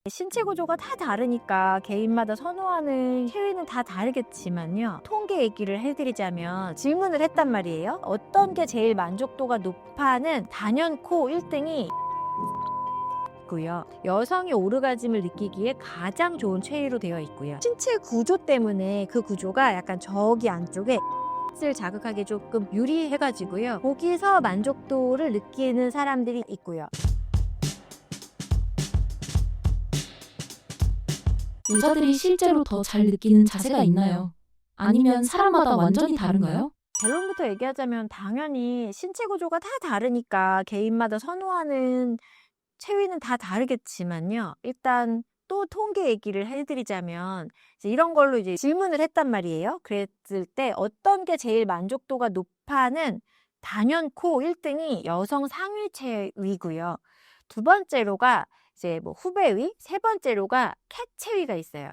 신체 구조가 다 다르니까 개인마다 선호하는 체위는 다 다르겠지만요. 통계 얘기를 해드리자면 질문을 했단 말이에요. 어떤 게 제일 만족도가 높아는 단연코 1등이 고요. 여성이 오르가즘을 느끼기에 가장 좋은 체위로 되어 있고요. 신체 구조 때문에 그 구조가 약간 저기 안쪽에 을 자극하기 조금 유리해가지고요. 거기서 만족도를 느끼는 사람들이 있고요. 여자들이 실제로 더 잘 느끼는 자세가 있나요? 아니면 사람마다 완전히 다른가요? 결론부터 얘기하자면 당연히 신체 구조가 다 다르니까 개인마다 선호하는 체위는 다 다르겠지만요. 일단 또 통계 얘기를 해드리자면 이제 이런 걸로 이제 질문을 했단 말이에요. 그랬을 때 어떤 게 제일 만족도가 높아는 단연코 1등이 여성 상위 체위고요. 두 번째로가 이제 뭐 후배위, 세 번째로가 캣 체위가 있어요.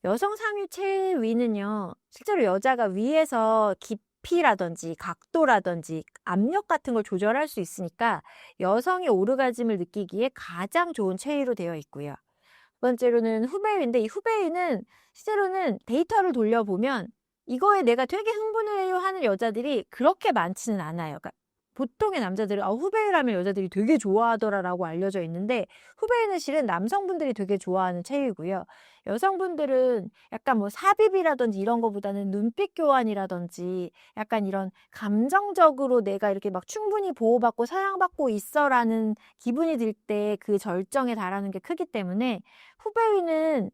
여성 상위 체위는요, 실제로 여자가 위에서 깊이라든지 각도라든지 압력 같은 걸 조절할 수 있으니까 여성이 오르가즘을 느끼기에 가장 좋은 체위로 되어 있고요. 두 번째로는 후배위인데 이 후배위는 실제로는 데이터를 돌려보면 이거에 내가 되게 흥분해요 하는 여자들이 그렇게 많지는 않아요. 그러니까 보통의 남자들은 후배위라면 여자들이 되게 좋아하더라라고 알려져 있는데 후배위는 실은 남성분들이 되게 좋아하는 체위고요. 여성분들은 약간 뭐 삽입이라든지 이런 거보다는 눈빛 교환이라든지 약간 이런 감정적으로 내가 이렇게 막 충분히 보호받고 사랑받고 있어라는 기분이 들 때 그 절정에 달하는 게 크기 때문에 후배위는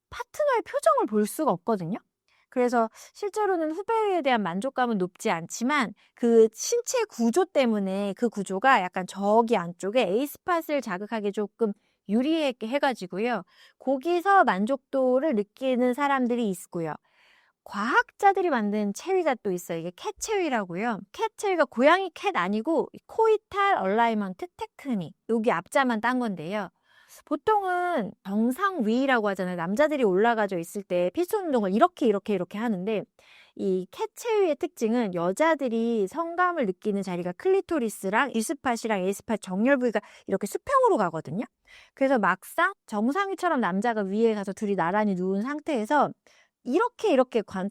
파트너의 표정을 볼 수가 없거든요. 그래서 실제로는 후배위에 대한 만족감은 높지 않지만 그 신체 구조 때문에 그 구조가 약간 저기 안쪽에 A스팟을 자극하기 조금 유리하게 해가지고요. 거기서 만족도를 느끼는 사람들이 있고요. 과학자들이 만든 체위가 또 있어요. 이게 캣 체위라고요. 캣 체위가 고양이 캣 아니고 코이탈 얼라이먼트 테크닉. 여기 앞자만 딴 건데요. 보통은 정상위라고 하잖아요. 남자들이 올라가져 있을 때 피스톤 운동을 이렇게 하는데 이 캣 체위의 특징은 여자들이 성감을 느끼는 자리가 클리토리스랑 G스팟이랑 A스팟 정렬 부위가 이렇게 수평으로 가거든요. 그래서 막상 정상위처럼 남자가 위에 가서 둘이 나란히 누운 상태에서 이렇게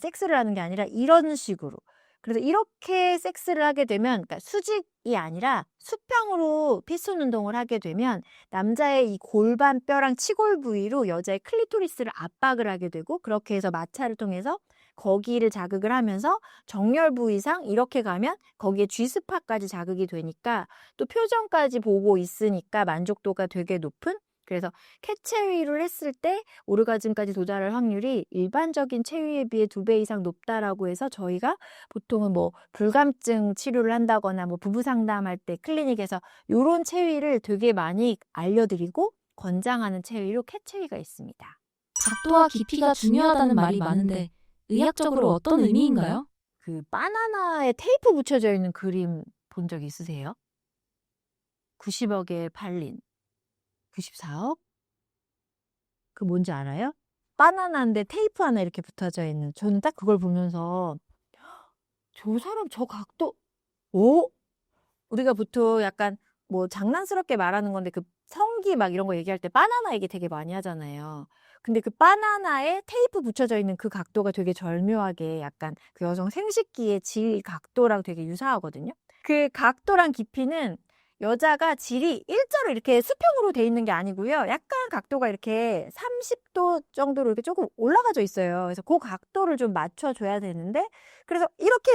섹스를 하는 게 아니라 이런 식으로. 그래서 이렇게 섹스를 하게 되면, 그러니까 수직이 아니라 수평으로 피스톤 운동을 하게 되면 남자의 이 골반 뼈랑 치골 부위로 여자의 클리토리스를 압박을 하게 되고 그렇게 해서 마찰을 통해서 거기를 자극을 하면서 정렬 부위상 이렇게 가면 거기에 G스팟까지 자극이 되니까 또 표정까지 보고 있으니까 만족도가 되게 높은 그래서 캣 체위를 했을 때 오르가즘까지 도달할 확률이 일반적인 체위에 비해 2배 이상 높다라고 해서 저희가 보통은 뭐 불감증 치료를 한다거나 뭐 부부 상담할 때 클리닉에서 이런 체위를 되게 많이 알려드리고 권장하는 체위로 캣 체위가 있습니다. 각도와 깊이가 중요하다는 말이 많은데 의학적으로 어떤 의미인가요? 그 바나나에 테이프 붙여져 있는 그림 본 적 있으세요? 90억에 팔린 94억? 그 뭔지 알아요? 바나나인데 테이프 하나 이렇게 붙어져 있는. 저는 딱 그걸 보면서 저 사람 저 각도 오? 우리가 보통 약간 뭐 장난스럽게 말하는 건데 그 성기 막 이런 거 얘기할 때 바나나 얘기 되게 많이 하잖아요. 근데 그 바나나에 테이프 붙여져 있는 그 각도가 되게 절묘하게 약간 그 여성 생식기의 질 각도랑 되게 유사하거든요. 그 각도랑 깊이는 여자가 질이 일자로 이렇게 수평으로 돼 있는 게 아니고요. 약간 각도가 이렇게 30도 정도로 이렇게 조금 올라가져 있어요. 그래서 그 각도를 좀 맞춰줘야 되는데 그래서 이렇게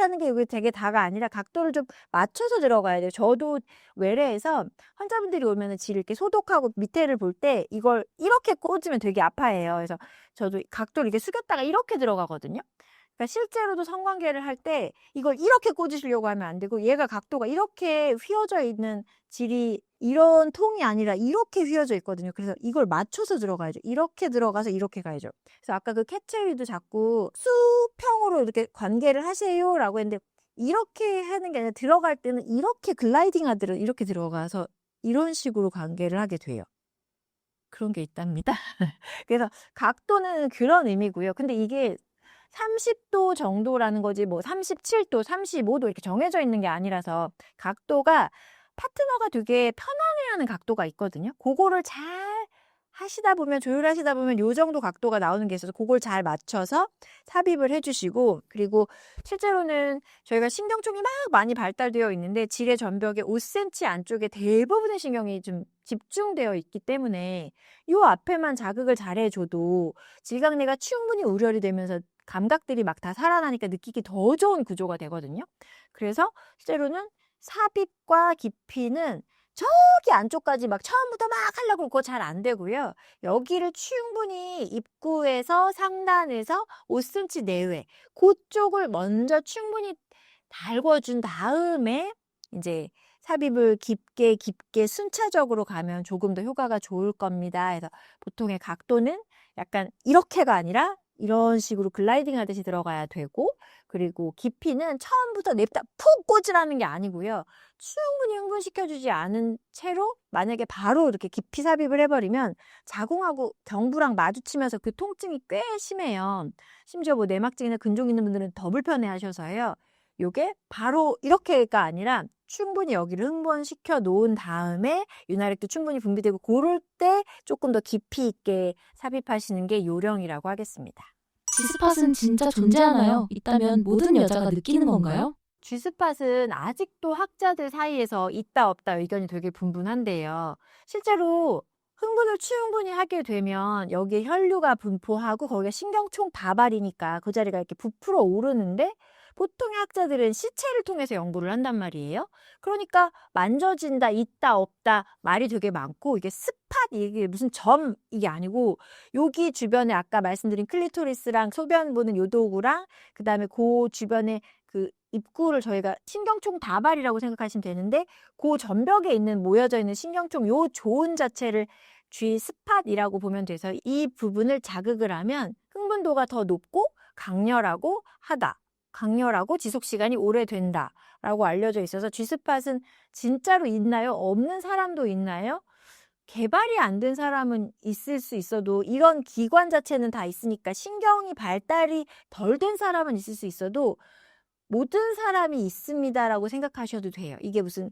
하는 게 이게 되게 다가 아니라 각도를 좀 맞춰서 들어가야 돼요. 저도 외래에서 환자분들이 오면은 질 이렇게 소독하고 밑에를 볼 때 이걸 이렇게 꽂으면 되게 아파해요. 그래서 저도 각도를 이렇게 숙였다가 이렇게 들어가거든요. 그러니까 실제로도 성관계를 할 때 이걸 이렇게 꽂으시려고 하면 안 되고 얘가 각도가 이렇게 휘어져 있는 질이 이런 통이 아니라 이렇게 휘어져 있거든요. 그래서 이걸 맞춰서 들어가야죠. 이렇게 들어가서 이렇게 가야죠. 그래서 아까 그 캣체위도 자꾸 수평으로 이렇게 관계를 하세요라고 했는데 이렇게 하는 게 아니라 들어갈 때는 이렇게 글라이딩 하듯이 이렇게 들어가서 이런 식으로 관계를 하게 돼요. 그런 게 있답니다. 그래서 각도는 그런 의미고요. 근데 이게 30도 정도라는 거지 뭐 37도, 35도 이렇게 정해져 있는 게 아니라서 각도가 파트너가 되게 편안해하는 각도가 있거든요. 그거를 잘 하시다 보면 조율하시다 보면 요 정도 각도가 나오는 게 있어서 그걸 잘 맞춰서 삽입을 해주시고 그리고 실제로는 저희가 신경총이 막 많이 발달되어 있는데 지뢰 전벽의 5cm 안쪽에 대부분의 신경이 좀 집중되어 있기 때문에 요 앞에만 자극을 잘 해줘도 질각내가 충분히 우려이 되면서 감각들이 막 다 살아나니까 느끼기 더 좋은 구조가 되거든요. 그래서 실제로는 삽입과 깊이는 저기 안쪽까지 막 처음부터 막 하려고 그거 잘 안 되고요. 여기를 충분히 입구에서 상단에서 5cm 내외 그쪽을 먼저 충분히 달궈준 다음에 이제 삽입을 깊게 깊게 순차적으로 가면 조금 더 효과가 좋을 겁니다. 그래서 보통의 각도는 약간 이렇게가 아니라 이런 식으로 글라이딩 하듯이 들어가야 되고 그리고 깊이는 처음부터 냅다 푹 꽂으라는 게 아니고요. 충분히 흥분시켜주지 않은 채로 만약에 바로 이렇게 깊이 삽입을 해버리면 자궁하고 경부랑 마주치면서 그 통증이 꽤 심해요. 심지어 뭐 내막증이나 근종 있는 분들은 더 불편해 하셔서요. 요게 바로 이렇게가 아니라 충분히 여기를 흥분시켜 놓은 다음에 윤활액도 충분히 분비되고 그럴 때 조금 더 깊이 있게 삽입하시는 게 요령이라고 하겠습니다. G스팟은 진짜 존재하나요? 있다면 모든 여자가 느끼는 건가요? G스팟은 아직도 학자들 사이에서 있다 없다 의견이 되게 분분한데요. 실제로 흥분을 충분히 하게 되면 여기에 혈류가 분포하고 거기가 신경총 다발이니까 그 자리가 이렇게 부풀어 오르는데 보통의 학자들은 시체를 통해서 연구를 한단 말이에요. 그러니까 만져진다, 있다, 없다 말이 되게 많고 이게 스팟 이게 무슨 점 이게 아니고 여기 주변에 아까 말씀드린 클리토리스랑 소변 보는 요 도구랑 그다음에 그 주변에 그 입구를 저희가 신경총 다발이라고 생각하시면 되는데 그 전벽에 있는 모여져 있는 신경총 요 조은 자체를 G 스팟이라고 보면 돼서 이 부분을 자극을 하면 흥분도가 더 높고 강렬하고 하다. 강렬하고 지속 시간이 오래된다 라고 알려져 있어서 G스팟은 진짜로 있나요? 없는 사람도 있나요? 개발이 안 된 사람은 있을 수 있어도 이런 기관 자체는 다 있으니까 신경이 발달이 덜 된 사람은 있을 수 있어도 모든 사람이 있습니다라고 생각하셔도 돼요. 이게 무슨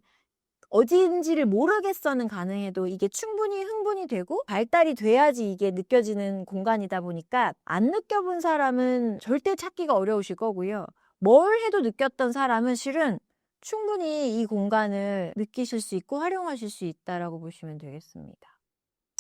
어디인지를 모르겠어는 가능해도 이게 충분히 흥분이 되고 발달이 돼야지 이게 느껴지는 공간이다 보니까 안 느껴본 사람은 절대 찾기가 어려우실 거고요. 뭘 해도 느꼈던 사람은 실은 충분히 이 공간을 느끼실 수 있고 활용하실 수 있다라고 보시면 되겠습니다.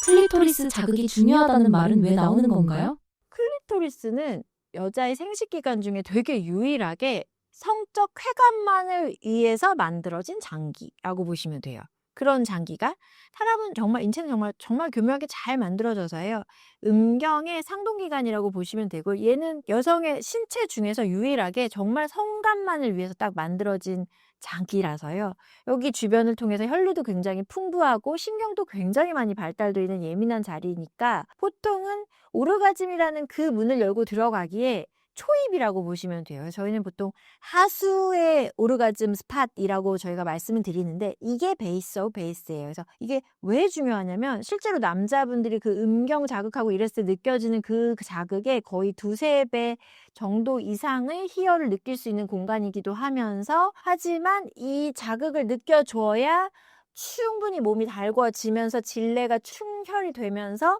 클리토리스 자극이 중요하다는 말은 왜 나오는 건가요? 클리토리스는 여자의 생식기관 중에 되게 유일하게 성적 쾌감만을 위해서 만들어진 장기라고 보시면 돼요. 그런 장기가 사람은 정말 인체는 정말 교묘하게 잘 만들어져서요. 음경의 상동기관이라고 보시면 되고 얘는 여성의 신체 중에서 유일하게 정말 성감만을 위해서 딱 만들어진 장기라서요. 여기 주변을 통해서 혈류도 굉장히 풍부하고 신경도 굉장히 많이 발달되어 있는 예민한 자리니까 보통은 오르가즘이라는 그 문을 열고 들어가기에 초입이라고 보시면 돼요. 저희는 보통 하수의 오르가즘 스팟이라고 저희가 말씀을 드리는데 이게 베이스 오브 베이스예요. 그래서 이게 왜 중요하냐면 실제로 남자분들이 그 음경 자극하고 이랬을 때 느껴지는 그 자극의 거의 2~3배 정도 이상의 희열을 느낄 수 있는 공간이기도 하면서 하지만 이 자극을 느껴줘야 충분히 몸이 달궈지면서 질내가 충혈이 되면서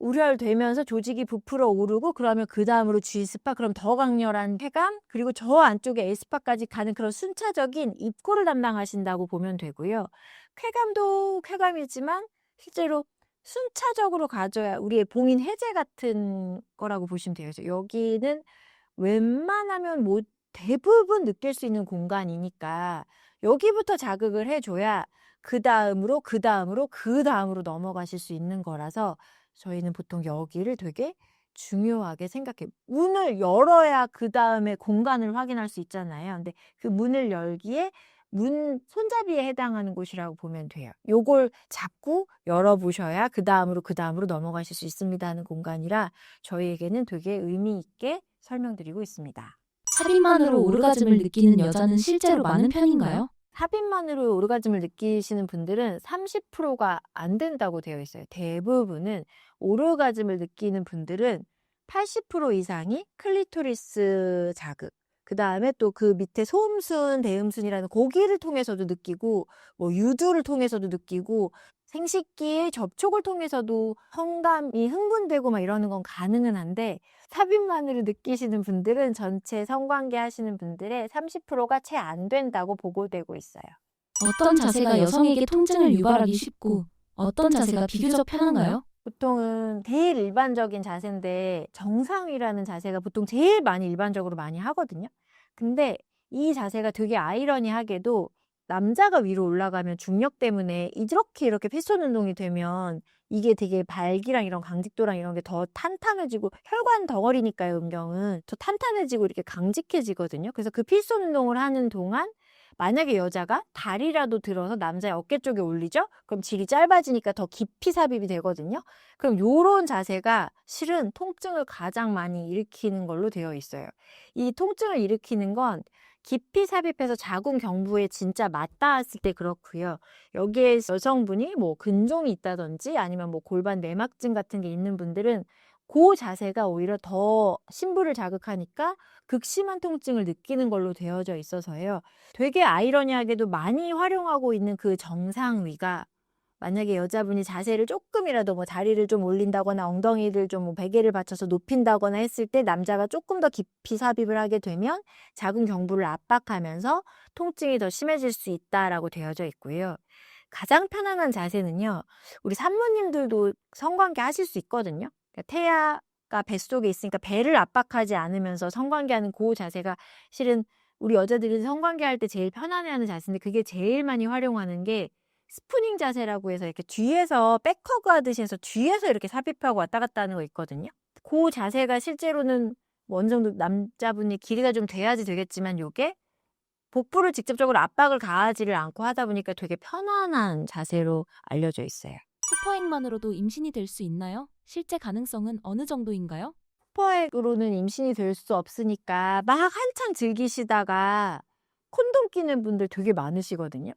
우렬되면서 조직이 부풀어 오르고 그러면 그 다음으로 G스팟 그럼 더 강렬한 쾌감 그리고 저 안쪽에 A스팟까지 가는 그런 순차적인 입구를 담당하신다고 보면 되고요. 쾌감도 쾌감이지만 실제로 순차적으로 가져야 우리의 봉인 해제 같은 거라고 보시면 돼요. 그래서 여기는 웬만하면 뭐 대부분 느낄 수 있는 공간이니까 여기부터 자극을 해줘야 그 다음으로 넘어가실 수 있는 거라서 저희는 보통 여기를 되게 중요하게 생각해요. 문을 열어야 그 다음에 공간을 확인할 수 있잖아요. 근데 그 문을 열기에 문 손잡이에 해당하는 곳이라고 보면 돼요. 요걸 잡고 열어보셔야 그 다음으로 넘어가실 수 있습니다 하는 공간이라 저희에게는 되게 의미 있게 설명드리고 있습니다. 삽입만으로 오르가즘을 느끼는 여자는 실제로 많은 편인가요? 삽입만으로 오르가즘을 느끼시는 분들은 30%가 안 된다고 되어 있어요. 대부분은 오르가즘을 느끼는 분들은 80% 이상이 클리토리스 자극, 그 다음에 또 그 밑에 소음순, 대음순이라는 고기를 통해서도 느끼고, 뭐 유두를 통해서도 느끼고, 생식기의 접촉을 통해서도 성감이 흥분되고 막 이러는 건 가능은 한데 삽입만으로 느끼시는 분들은 전체 성관계 하시는 분들의 30%가 채 안 된다고 보고되고 있어요. 어떤 자세가 여성에게 통증을 유발하기 쉽고 어떤 자세가 비교적 편한가요? 보통은 제일 일반적인 자세인데 정상이라는 자세가 보통 제일 일반적으로 많이 하거든요. 근데 이 자세가 되게 아이러니하게도 남자가 위로 올라가면 중력 때문에 이렇게 피손 운동이 되면 이게 되게 발기랑 이런 강직도랑 이런 게 더 탄탄해지고 혈관 덩어리니까요, 음경은. 더 탄탄해지고 이렇게 강직해지거든요. 그래서 그 피손 운동을 하는 동안 만약에 여자가 다리라도 들어서 남자의 어깨 쪽에 올리죠? 그럼 질이 짧아지니까 더 깊이 삽입이 되거든요. 그럼 요런 자세가 실은 통증을 가장 많이 일으키는 걸로 되어 있어요. 이 통증을 일으키는 건 깊이 삽입해서 자궁 경부에 진짜 맞닿았을 때 그렇고요. 여기에 여성분이 뭐 근종이 있다든지 아니면 뭐 골반 내막증 같은 게 있는 분들은 그 자세가 오히려 더 심부를 자극하니까 극심한 통증을 느끼는 걸로 되어져 있어서요. 되게 아이러니하게도 많이 활용하고 있는 그 정상위가 만약에 여자분이 자세를 조금이라도 뭐 다리를 좀 올린다거나 엉덩이를 좀 뭐 베개를 받쳐서 높인다거나 했을 때 남자가 조금 더 깊이 삽입을 하게 되면 자궁 경부를 압박하면서 통증이 더 심해질 수 있다라고 되어져 있고요. 가장 편안한 자세는요. 우리 산모님들도 성관계 하실 수 있거든요. 그러니까 태아가 뱃속에 있으니까 배를 압박하지 않으면서 성관계하는 그 자세가 실은 우리 여자들은 성관계할 때 제일 편안해하는 자세인데 그게 제일 많이 활용하는 게 스푸닝 자세라고 해서 이렇게 뒤에서 백허그 하듯이 해서 뒤에서 이렇게 삽입하고 왔다 갔다 하는 거 있거든요. 그 자세가 실제로는 뭐 어느 정도 남자분이 길이가 좀 돼야지 되겠지만 요게 복부를 직접적으로 압박을 가하지를 않고 하다 보니까 되게 편안한 자세로 알려져 있어요. 쿠퍼액만으로도 임신이 될 수 있나요? 실제 가능성은 어느 정도인가요? 쿠퍼액으로는 임신이 될 수 없으니까 막 한참 즐기시다가 콘돔 끼는 분들 되게 많으시거든요.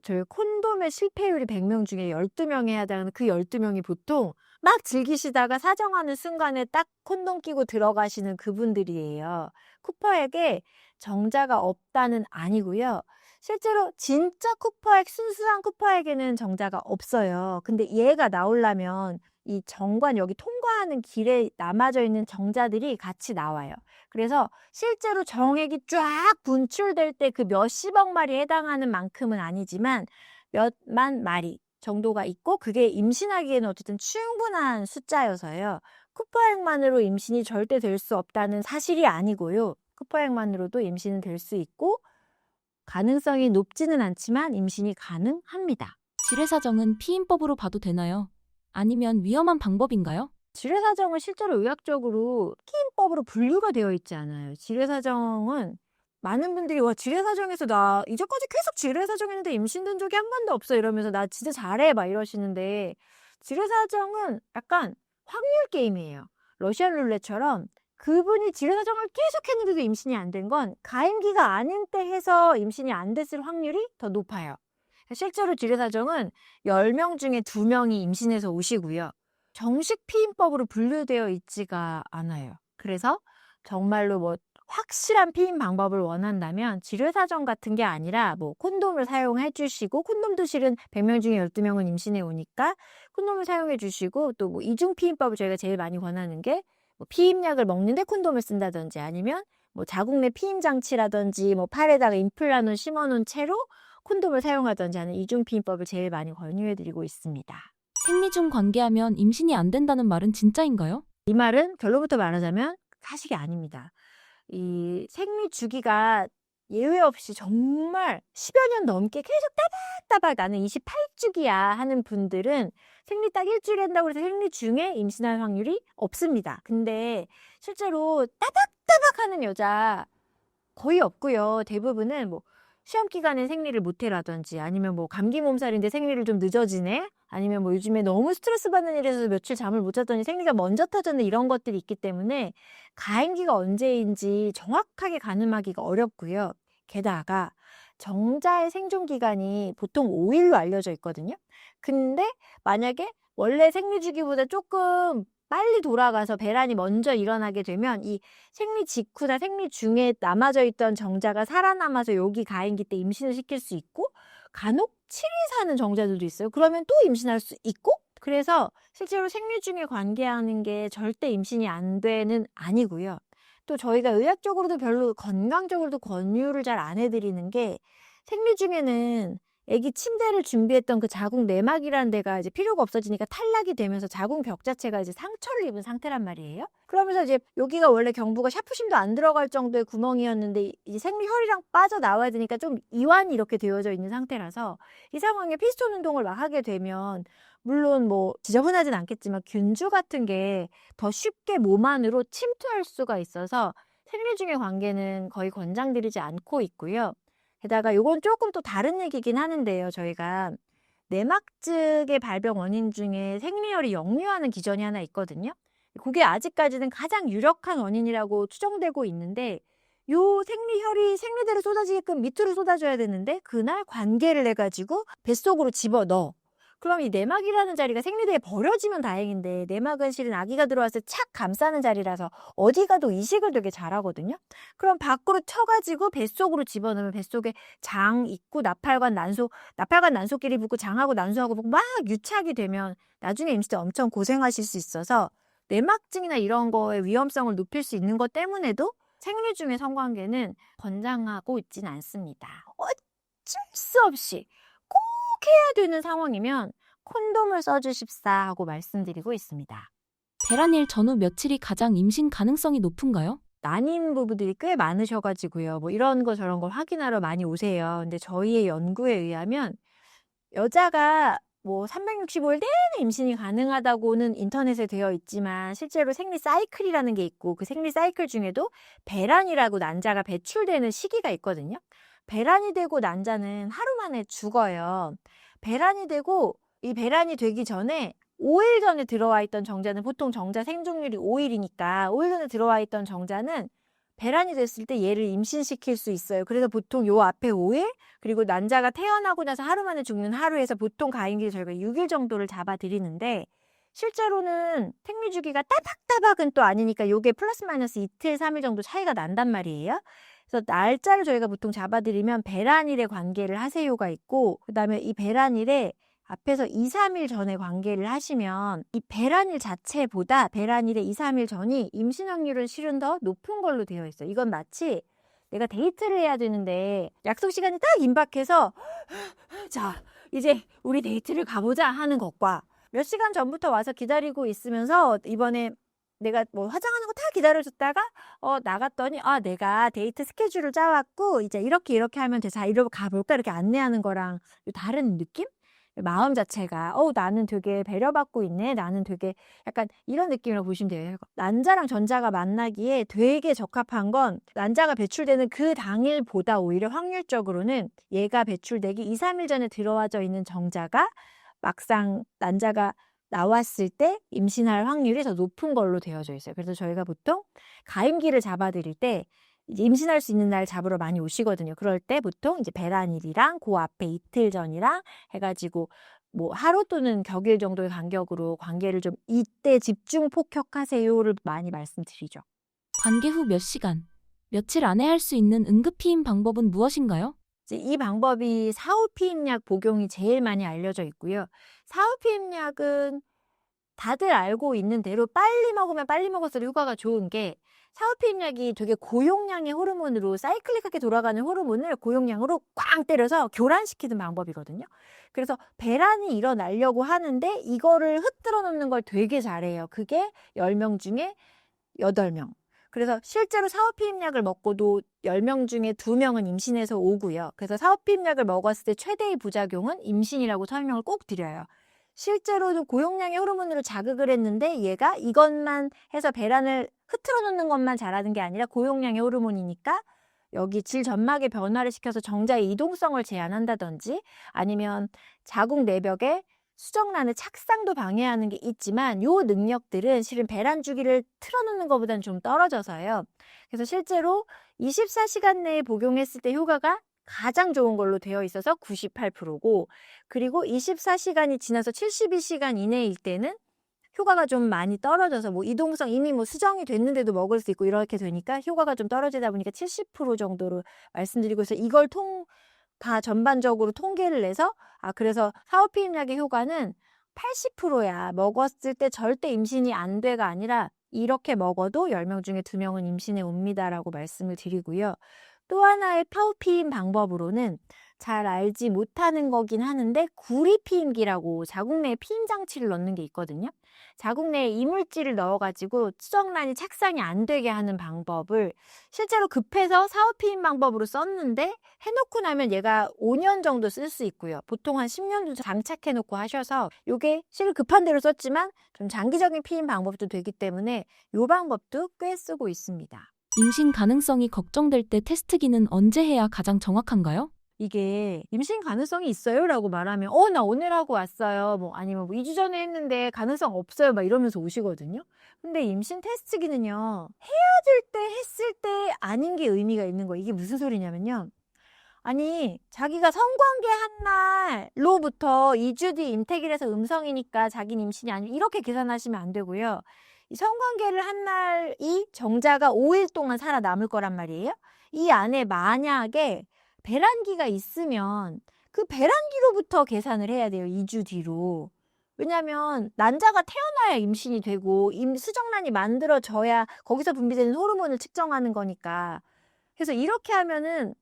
저희 콘돔의 실패율이 100명 중에 12명 해야 되는 그 12명이 보통 막 즐기시다가 사정하는 순간에 딱 콘돔 끼고 들어가시는 그분들이에요. 쿠퍼액에 정자가 없다는 아니고요. 실제로 진짜 쿠퍼액, 순수한 쿠퍼액에는 정자가 없어요. 근데 얘가 나오려면 이 정관 여기 통과하는 길에 남아져 있는 정자들이 같이 나와요. 그래서 실제로 정액이 쫙 분출될 때 그 몇십억 마리에 해당하는 만큼은 아니지만 몇만 마리 정도가 있고 그게 임신하기에는 어쨌든 충분한 숫자여서요. 쿠퍼액만으로 임신이 절대 될 수 없다는 사실이 아니고요. 쿠퍼액만으로도 임신은 될 수 있고 가능성이 높지는 않지만 임신이 가능합니다. 지뢰사정은 피임법으로 봐도 되나요? 아니면 위험한 방법인가요? 지뢰사정은 실제로 의학적으로 피임법으로 분류가 되어 있지 않아요. 지뢰사정은 많은 분들이 와 지뢰사정에서 나 이제까지 계속 지뢰사정했는데 임신된 적이 한 번도 없어 이러면서 나 진짜 잘해 막 이러시는데 지뢰사정은 약간 확률 게임이에요. 러시안 룰렛처럼 그분이 지뢰사정을 계속 했는데도 임신이 안 된 건 가임기가 아닌 때 해서 임신이 안 됐을 확률이 더 높아요. 실제로 지뢰사정은 10명 중에 2명이 임신해서 오시고요. 정식 피임법으로 분류되어 있지가 않아요. 그래서 정말로 뭐 확실한 피임 방법을 원한다면 지뢰사정 같은 게 아니라 뭐 콘돔을 사용해 주시고 콘돔도 실은 100명 중에 12명은 임신해 오니까 콘돔을 사용해 주시고 또 뭐 이중 피임법을 저희가 제일 많이 권하는 게 뭐 피임약을 먹는데 콘돔을 쓴다든지 아니면 뭐 자궁 내 피임 장치라든지 뭐 팔에다가 임플란을 심어 놓은 채로 콘돔을 사용하든지 하는 이중 피임법을 제일 많이 권유해 드리고 있습니다. 생리 중 관계하면 임신이 안 된다는 말은 진짜인가요? 이 말은 결론부터 말하자면 사실이 아닙니다. 이 생리 주기가 예외 없이 정말 10여 년 넘게 계속 따박따박 나는 28주기야 하는 분들은 생리 딱 일주일 한다고 해서 생리 중에 임신할 확률이 없습니다. 근데 실제로 따박따박 하는 여자 거의 없고요. 대부분은 뭐 시험 기간에 생리를 못해라든지 아니면 뭐 감기 몸살인데 생리를 좀 늦어지네 아니면 뭐 요즘에 너무 스트레스 받는 일에서 며칠 잠을 못 잤더니 생리가 먼저 터졌네 이런 것들이 있기 때문에 가임기가 언제인지 정확하게 가늠하기가 어렵고요. 게다가 정자의 생존 기간이 보통 5일로 알려져 있거든요. 근데 만약에 원래 생리 주기보다 조금 빨리 돌아가서 배란이 먼저 일어나게 되면 이 생리 직후나 생리 중에 남아져 있던 정자가 살아남아서 여기 가임기 때 임신을 시킬 수 있고 간혹 7일 사는 정자들도 있어요. 그러면 또 임신할 수 있고, 그래서 실제로 생리 중에 관계하는 게 절대 임신이 안 되는 아니고요. 또 저희가 의학적으로도 별로 건강적으로도 권유를 잘 안 해드리는 게 생리 중에는 아기 침대를 준비했던 그 자궁 내막이라는 데가 이제 필요가 없어지니까 탈락이 되면서 자궁 벽 자체가 이제 상처를 입은 상태란 말이에요. 그러면서 이제 여기가 원래 경부가 샤프심도 안 들어갈 정도의 구멍이었는데 이제 생리혈이랑 빠져나와야 되니까 좀 이완이 이렇게 되어져 있는 상태라서 이 상황에 피스톤 운동을 막 하게 되면 물론 뭐 지저분하진 않겠지만 균주 같은 게 더 쉽게 몸 안으로 침투할 수가 있어서 생리 중의 관계는 거의 권장드리지 않고 있고요. 게다가 요건 조금 또 다른 얘기긴 하는데요. 저희가 내막증의 발병 원인 중에 생리혈이 역류하는 기전이 하나 있거든요. 그게 아직까지는 가장 유력한 원인이라고 추정되고 있는데 요 생리혈이 생리대로 쏟아지게끔 밑으로 쏟아져야 되는데 그날 관계를 해가지고 뱃속으로 집어넣어. 그럼 이 내막이라는 자리가 생리대에 버려지면 다행인데 내막은 실은 아기가 들어왔을 때 착 감싸는 자리라서 어디 가도 이식을 되게 잘하거든요. 그럼 밖으로 쳐가지고 뱃속으로 집어넣으면 뱃속에 장 있고 나팔관 난소끼리 붙고 장하고 난소하고 붙고 막 유착이 되면 나중에 임신 때 엄청 고생하실 수 있어서 내막증이나 이런 거의 위험성을 높일 수 있는 것 때문에도 생리 중의 성관계는 권장하고 있진 않습니다. 어쩔 수 없이 꼭 해야 되는 상황이면 콘돔을 써주십사 하고 말씀드리고 있습니다. 배란일 전후 며칠이 가장 임신 가능성이 높은가요? 난임 부부들이 꽤 많으셔가지고요. 뭐 이런 거 저런 거 확인하러 많이 오세요. 근데 저희의 연구에 의하면 여자가 뭐 365일 내내 임신이 가능하다고는 인터넷에 되어 있지만 실제로 생리 사이클이라는 게 있고 그 생리 사이클 중에도 배란이라고 난자가 배출되는 시기가 있거든요. 배란이 되고 난자는 하루 만에 죽어요. 배란이 되고 이 배란이 되기 전에 5일 전에 들어와 있던 정자는 보통 정자 생존율이 5일이니까 5일 전에 들어와 있던 정자는 배란이 됐을 때 얘를 임신시킬 수 있어요. 그래서 보통 요 앞에 5일 그리고 난자가 태어나고 나서 하루 만에 죽는 하루에서 보통 가임기 저희가 6일 정도를 잡아드리는데 실제로는 생리 주기가 따박따박은 또 아니니까 요게 플러스 마이너스 이틀, 3일 정도 차이가 난단 말이에요. 그래서 날짜를 저희가 보통 잡아드리면 배란일에 관계를 하세요가 있고 그다음에 이 배란일에 앞에서 2, 3일 전에 관계를 하시면 이 배란일 자체보다 배란일의 2, 3일 전이 임신 확률은 실은 더 높은 걸로 되어 있어요. 이건 마치 내가 데이트를 해야 되는데 약속 시간이 딱 임박해서 자, 이제 우리 데이트를 가보자 하는 것과 몇 시간 전부터 와서 기다리고 있으면서 이번에 내가 뭐 화장하는 거 다 기다려줬다가 나갔더니 내가 데이트 스케줄을 짜왔고 이제 이렇게 하면 돼. 자, 이러고 가볼까 이렇게 안내하는 거랑 다른 느낌? 마음 자체가 나는 되게 배려받고 있네. 나는 되게 약간 이런 느낌이라고 보시면 돼요. 난자랑 전자가 만나기에 되게 적합한 건 난자가 배출되는 그 당일보다 오히려 확률적으로는 얘가 배출되기 2, 3일 전에 들어와져 있는 정자가 막상 난자가 나왔을 때 임신할 확률이 더 높은 걸로 되어져 있어요. 그래서 저희가 보통 가임기를 잡아드릴 때 이제 임신할 수 있는 날 잡으러 많이 오시거든요. 그럴 때 보통 이제 배란일이랑 그 앞에 이틀 전이랑 해가지고 뭐 하루 또는 격일 정도의 간격으로 관계를 좀 이때 집중 폭격하세요를 많이 말씀드리죠. 관계 후 몇 시간, 며칠 안에 할 수 있는 응급피임 방법은 무엇인가요? 이제 이 방법이 사후피임약 복용이 제일 많이 알려져 있고요. 사후피임약은 다들 알고 있는 대로 빨리 먹으면 빨리 먹을수록 효과가 좋은 게 사후피임약이 되게 고용량의 호르몬으로 사이클릭하게 돌아가는 호르몬을 고용량으로 꽝 때려서 교란시키는 방법이거든요. 그래서 배란이 일어나려고 하는데 이거를 흩뜨러 놓는 걸 되게 잘해요. 그게 10명 중에 8명. 그래서 실제로 사후피임약을 먹고도 10명 중에 2명은 임신해서 오고요. 그래서 사후피임약을 먹었을 때 최대의 부작용은 임신이라고 설명을 꼭 드려요. 실제로도 고용량의 호르몬으로 자극을 했는데 얘가 이것만 해서 배란을 흐트러 놓는 것만 잘하는 게 아니라 고용량의 호르몬이니까 여기 질점막의 변화를 시켜서 정자의 이동성을 제한한다든지 아니면 자궁 내벽에 수정란의 착상도 방해하는 게 있지만 요 능력들은 실은 배란 주기를 틀어놓는 것보다는 좀 떨어져서요. 그래서 실제로 24시간 내에 복용했을 때 효과가 가장 좋은 걸로 되어 있어서 98%고 그리고 24시간이 지나서 72시간 이내일 때는 효과가 좀 많이 떨어져서 뭐 이동성 이미 뭐 수정이 됐는데도 먹을 수 있고 이렇게 되니까 효과가 좀 떨어지다 보니까 70% 정도로 말씀드리고 있어서 이걸 다 전반적으로 통계를 내서 그래서 사후피임약의 효과는 80%야. 먹었을 때 절대 임신이 안 돼가 아니라 이렇게 먹어도 10명 중에 2명은 임신해 옵니다라고 말씀을 드리고요. 또 하나의 사후피임 방법으로는 잘 알지 못하는 거긴 하는데 구리피임기라고 자궁 내에 피임 장치를 넣는 게 있거든요. 자궁 내에 이물질을 넣어가지고 수정란이 착상이 안 되게 하는 방법을 실제로 급해서 사후피임 방법으로 썼는데 해놓고 나면 얘가 5년 정도 쓸 수 있고요. 보통 한 10년 정도 장착해놓고 하셔서 이게 실은 급한 대로 썼지만 좀 장기적인 피임 방법도 되기 때문에 이 방법도 꽤 쓰고 있습니다. 임신 가능성이 걱정될 때 테스트기는 언제 해야 가장 정확한가요? 이게 임신 가능성이 있어요? 라고 말하면 나 오늘 하고 왔어요. 아니면 2주 전에 했는데 가능성 없어요. 막 이러면서 오시거든요. 근데 임신 테스트기는요. 해야 될 때 했을 때 아닌 게 의미가 있는 거예요. 이게 무슨 소리냐면요. 아니 자기가 성관계 한 날로부터 2주 뒤 임태기라서 음성이니까 자기는 임신이 아니고 이렇게 계산하시면 안 되고요. 이 성관계를 한 날이 정자가 5일 동안 살아남을 거란 말이에요. 이 안에 만약에 배란기가 있으면 그 배란기로부터 계산을 해야 돼요. 2주 뒤로. 왜냐하면 난자가 태어나야 임신이 되고 수정란이 만들어져야 거기서 분비되는 호르몬을 측정하는 거니까. 그래서 이렇게 하면은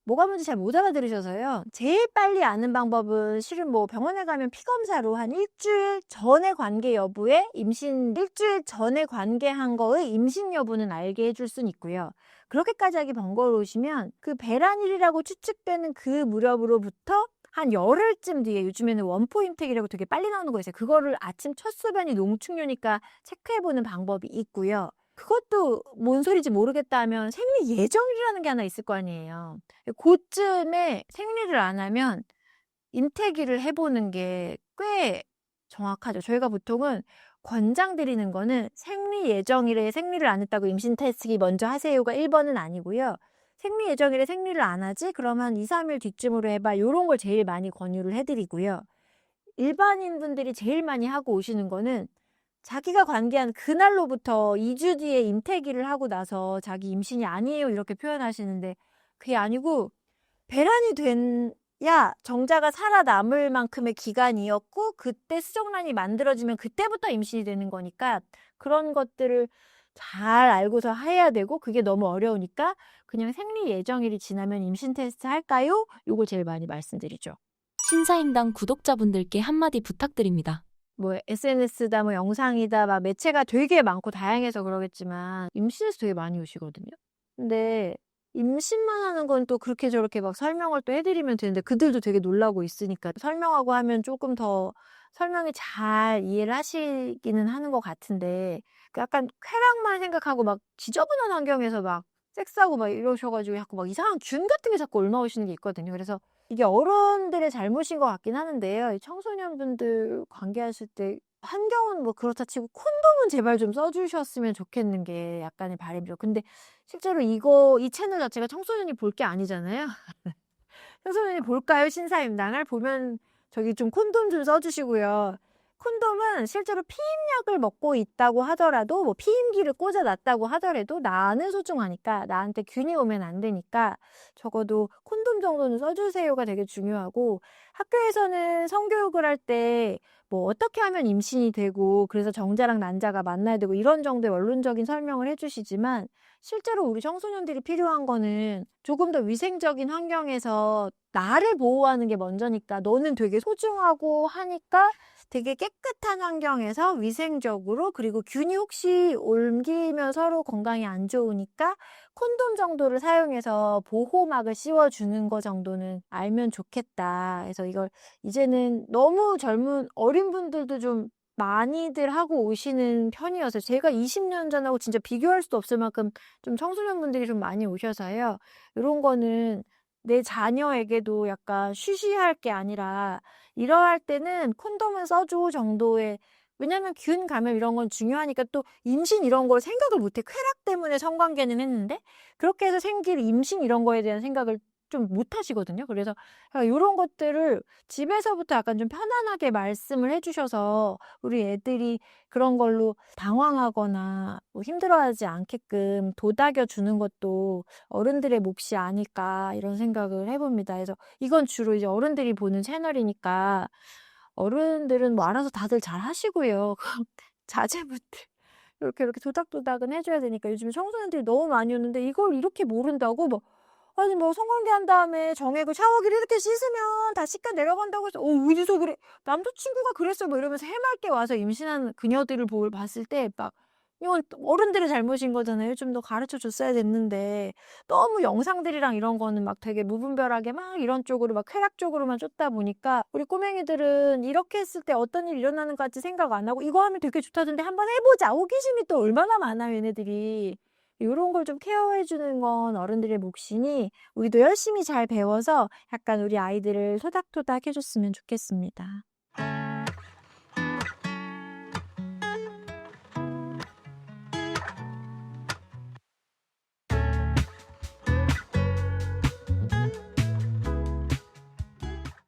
뭐가 뭔지 잘 못 알아들으셔서요. 제일 빨리 아는 방법은 실은 병원에 가면 피검사로 한 일주일 전에 관계 여부에 일주일 전에 관계한 거의 임신 여부는 알게 해줄 수는 있고요. 그렇게까지 하기 번거로우시면 그 배란일이라고 추측되는 그 무렵으로부터 한 열흘쯤 뒤에 요즘에는 원포 임택이라고 되게 빨리 나오는 거 있어요. 그거를 아침 첫 소변이 농축류니까 체크해보는 방법이 있고요. 그것도 뭔 소리인지 모르겠다 하면 생리 예정이라는 게 하나 있을 거 아니에요. 그쯤에 생리를 안 하면 임태기를 해보는 게 꽤 정확하죠. 저희가 보통은 권장드리는 거는 생리 예정일에 생리를 안 했다고 임신 테스트기 먼저 하세요가 1번은 아니고요. 생리 예정일에 생리를 안 하지? 그러면 2, 3일 뒤쯤으로 해봐. 이런 걸 제일 많이 권유를 해드리고요. 일반인분들이 제일 많이 하고 오시는 거는 자기가 관계한 그날로부터 2주 뒤에 임태기를 하고 나서 자기 임신이 아니에요 이렇게 표현하시는데 그게 아니고 배란이 된야 정자가 살아남을 만큼의 기간이었고 그때 수정란이 만들어지면 그때부터 임신이 되는 거니까 그런 것들을 잘 알고서 해야 되고 그게 너무 어려우니까 그냥 생리 예정일이 지나면 임신 테스트 할까요? 요걸 제일 많이 말씀드리죠. 신사임당 구독자분들께 한마디 부탁드립니다. SNS다, 영상이다, 막 매체가 되게 많고 다양해서 그러겠지만 임신해서 되게 많이 오시거든요. 근데 임신만 하는 건 또 그렇게 저렇게 막 설명을 또 해드리면 되는데 그들도 되게 놀라고 있으니까 설명하고 하면 조금 더 설명이 잘 이해를 하시기는 하는 것 같은데 약간 쾌락만 생각하고 막 지저분한 환경에서 막 섹스하고 막 이러셔가지고 자꾸 막 이상한 균 같은 게 자꾸 올라오시는 게 있거든요. 그래서 이게 어른들의 잘못인 것 같긴 하는데요. 이 청소년분들 관계하실 때 환경은 그렇다 치고 콘돔은 제발 좀 써주셨으면 좋겠는 게 약간의 바람이죠. 근데 실제로 이 채널 자체가 청소년이 볼 게 아니잖아요. 청소년이 볼까요? 신사임당을 보면 저기 좀 콘돔 좀 써주시고요. 콘돔은 실제로 피임약을 먹고 있다고 하더라도 피임기를 꽂아놨다고 하더라도 나는 소중하니까 나한테 균이 오면 안 되니까 적어도 콘돔 정도는 써주세요가 되게 중요하고 학교에서는 성교육을 할 때 어떻게 하면 임신이 되고 그래서 정자랑 난자가 만나야 되고 이런 정도의 원론적인 설명을 해주시지만 실제로 우리 청소년들이 필요한 거는 조금 더 위생적인 환경에서 나를 보호하는 게 먼저니까 너는 되게 소중하고 하니까 되게 깨끗한 환경에서 위생적으로 그리고 균이 혹시 옮기면 서로 건강이 안 좋으니까 콘돔 정도를 사용해서 보호막을 씌워주는 거 정도는 알면 좋겠다. 그래서 이걸 이제는 너무 젊은 어린 분들도 좀 많이들 하고 오시는 편이어서 제가 20년 전하고 진짜 비교할 수도 없을 만큼 좀 청소년분들이 좀 많이 오셔서요. 이런 거는 내 자녀에게도 약간 쉬쉬할 게 아니라 이러할 때는 콘돔은 써줘 정도의 왜냐면 균 감염 이런 건 중요하니까 또 임신 이런 걸 생각을 못해. 쾌락 때문에 성관계는 했는데 그렇게 해서 생길 임신 이런 거에 대한 생각을 좀 못하시거든요. 그래서 요런 것들을 집에서부터 약간 좀 편안하게 말씀을 해 주셔서 우리 애들이 그런 걸로 당황하거나 뭐 힘들어하지 않게끔 도닥여 주는 것도 어른들의 몫이 아닐까 이런 생각을 해 봅니다. 그래서 이건 주로 이제 어른들이 보는 채널이니까 어른들은 뭐 알아서 다들 잘하시고요. 자제분들 이렇게 도닥도닥은 해 줘야 되니까 요즘에 청소년들이 너무 많이 오는데 이걸 이렇게 모른다고 뭐 아니 뭐 성관계한 다음에 정액을 샤워기를 이렇게 씻으면 다 씻겨 내려간다고 해서 어디서 그래? 남자친구가 그랬어 뭐 이러면서 해맑게 와서 임신한 그녀들을 봤을 때 막 이건 어른들의 잘못인 거잖아요. 좀 더 가르쳐 줬어야 됐는데 너무 영상들이랑 이런 거는 막 되게 무분별하게 막 이런 쪽으로 막 쾌락 쪽으로만 쫓다 보니까 우리 꼬맹이들은 이렇게 했을 때 어떤 일이 일어나는 것 같이 생각 안 하고 이거 하면 되게 좋다던데 한번 해보자. 호기심이 또 얼마나 많아요, 얘네들이. 요런 걸 좀 케어해 주는 건 어른들의 몫이니 우리도 열심히 잘 배워서 약간 우리 아이들을 토닥토닥 해 줬으면 좋겠습니다.